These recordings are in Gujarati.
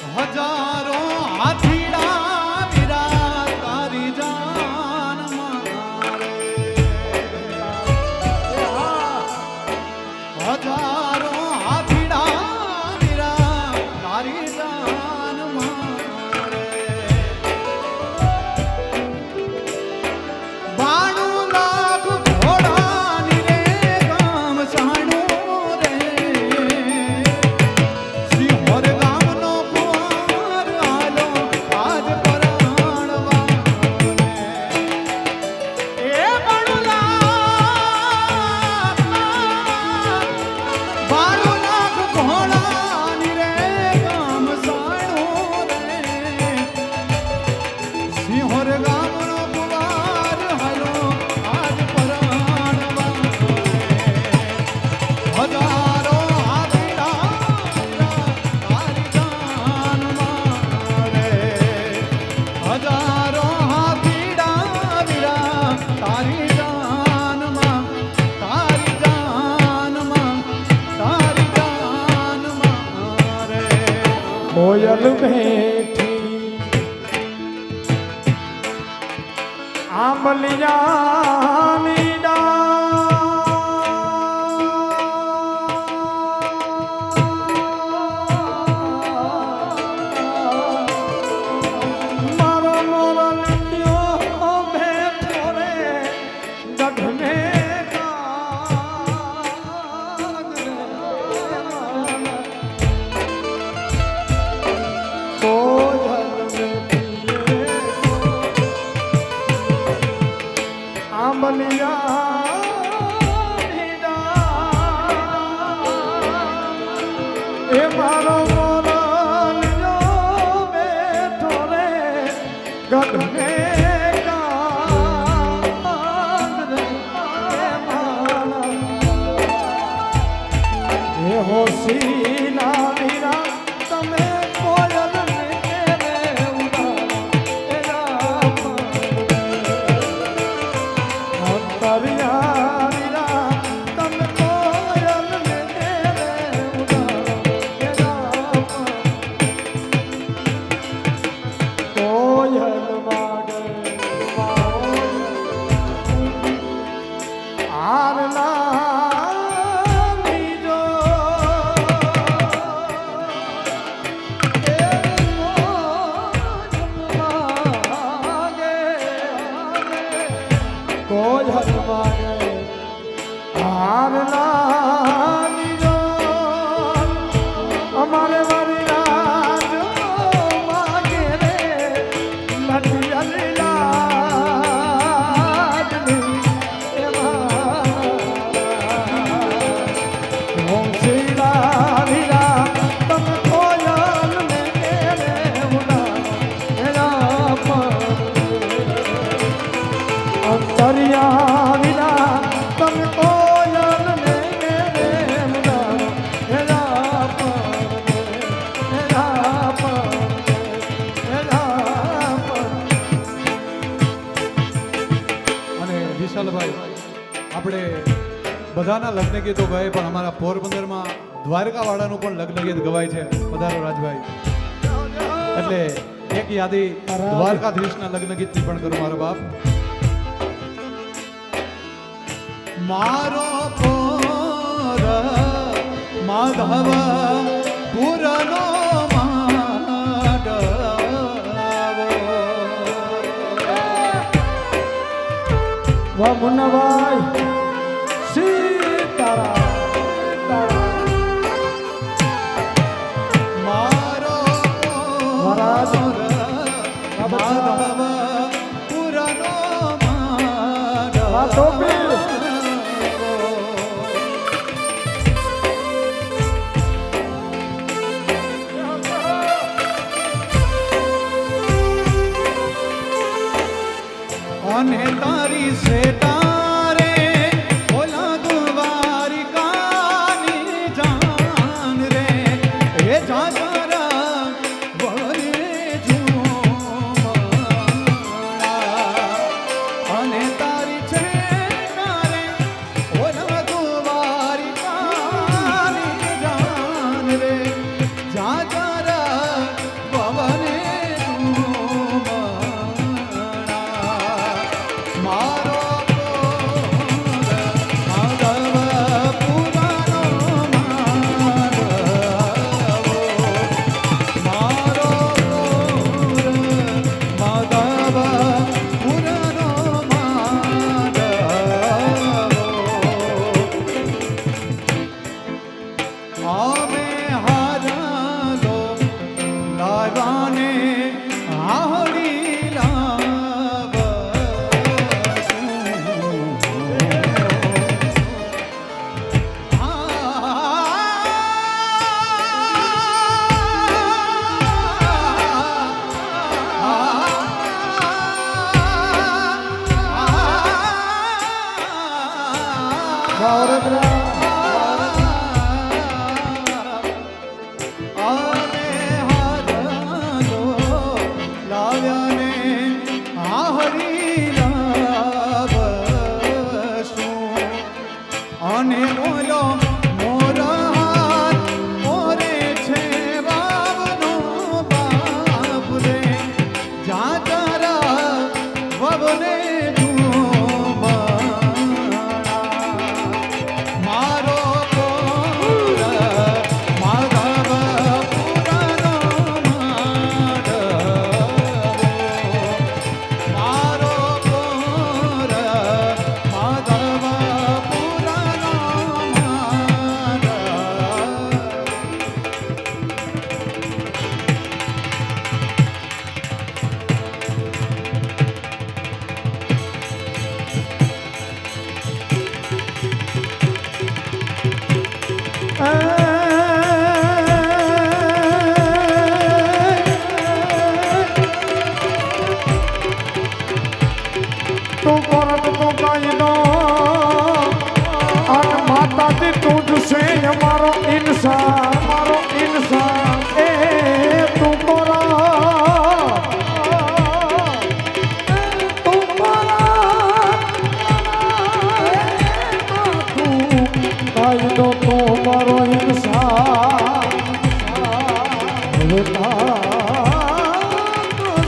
હજારો હાથીડા વીરા તારી જાન મારે હજારો હાથીડા વીરા તારી જાન મારે બાણું લાખ ઘોડાની રે ગામ સાણું રે સિંહોર ગામનો કુંવર આલો આજ પરાણવા એ બાણું લાખ ઘોડાની રે ગામ સાણું રે સિંહોર ગામનો કુંવર આલો આજ પરાણવા હજારો હાથીડા તારી જાન મારે હજારો હાથીડા વીરા તારી જાનમાં તારી જાનમાં તારી જાનમાં રે કોયલ બેઠી આંબલિયાની મારો મોરલિયો બેઠો રે ગઢને એ મારો મોરલિયો બેઠો રે ગઢને એ હોશીના વીરા તમે કોયલ ને રે ઉડાડો અંતરિયા વીરા તમે કોયલ ને રે ઉડાડો કોયલ વાગે આરલા અમારે મારી રાજ માગે રે લઠિયા લીલા હોશીલા વીરા તમે કોયલ ને રે ઉડાડો અંતરિયા વીરા તમે કોયલ ને અને વિશાલભાઈ આપણે બધાના લગ્ન ગીતો ગાય પણ અમારા પોરબંદરમાં દ્વારકા વાળાનું પણ લગ્ન ગીત ગવાય છે પધારો રાજભાઈ એટલે એક યાદી દ્વારકાધીશના લગ્ન ગીતની પણ કરું મારો બાપ મારો પોર માધવ પુરનો મુન્નાભાઈ સીતારામ મારો મહારાજ માધવ પુરનો આ ટોપી અને તારી સેતારે ઓલા દ્વારિકાની જાન રે એ જાગરા વરે ઝુમણા અને તારી સેતારે ઓલા દ્વારિકાની જાન રે જાગરા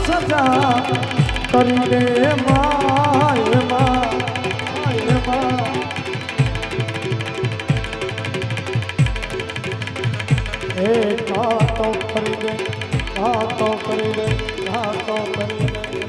સજા કરી દે માય માં એ કાતો કરી દે કાતો કરી દે કાતો કરી દે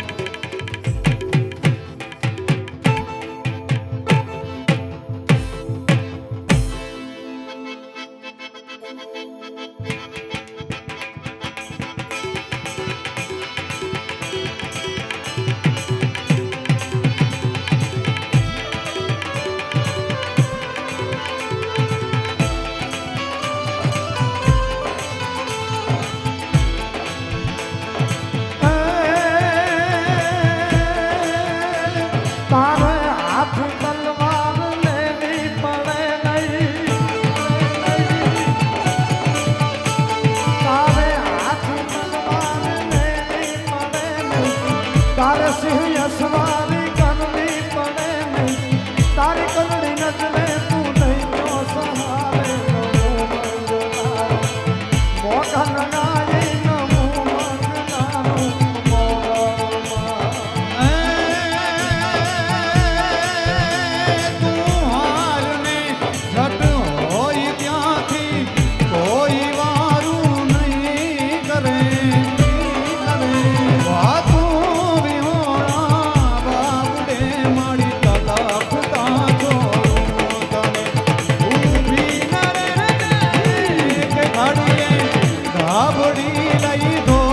તારે હાથ તલવાર લેવી પડે નહીં તારે હાથ તલવાર લેવી પડે નહીં તારે સિંહ અસવારી કરવી પડે નહીં તારી કલડી નજરે તું નહીં તો સહારે મોગન નાય નમો મંગનાનું ગાબડી લઈ દો